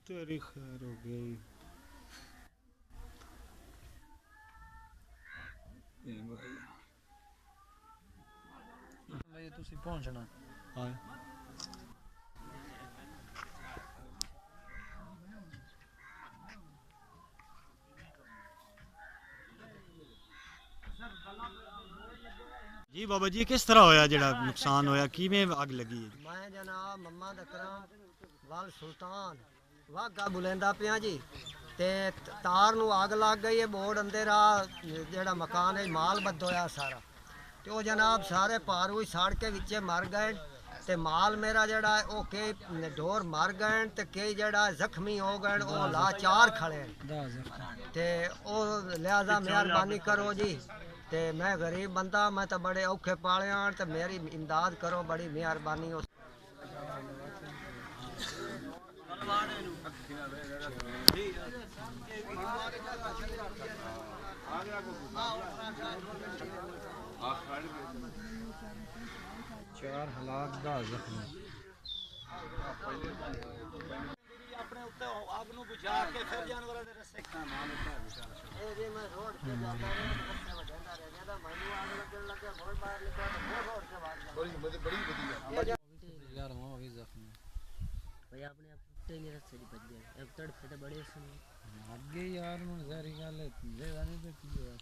तेरी खैर हो गई। ये भाई भाई तुसी पहुंचना हाँ जी बाबा जी किस तरह होया जेड़ा नुकसान होया किवें अग लगी है? मैं जनाब मम्मा दकरम वाल सुल्तान वाघा बुलेंदा पिया जी ते तार नू अग लग गई है बोर्ड अंदर आ जेड़ा मकान है माल बद होया सारा ते ओ जनाब सारे पारू ही साड़ के विचे मर गए ते माल मेरा जड़ा है ओ कई ढोर मर गए ते कई जड़ा जख्मी हो गए ओ लाचार खड़े ते ओ लिहाजा मेहरबानी करो जी ते मैं गरीब बंदा मैं तो बड़े औखे पाले आन ते मेरी इमदाद करो बड़ी मेहरबानी हो। चार हलाक दा जख्मी अपने उत्ते आग नू बुझा के फिर जानवरां दे रस्ते ए जे मैं रोड पे जाता रहा रस्ते वडेंदा रह गया मैनू आग लगन लगे बहुत बाहर निकला तो रोड से भाग बड़ी बढ़िया यार हो भी जख्मी भाई अपने आप टूटे नहीं रस्ते दी बच गए अब तड़फे तो बड़े सुन आगे यार नु जहरी गल है जे जाने पे की होया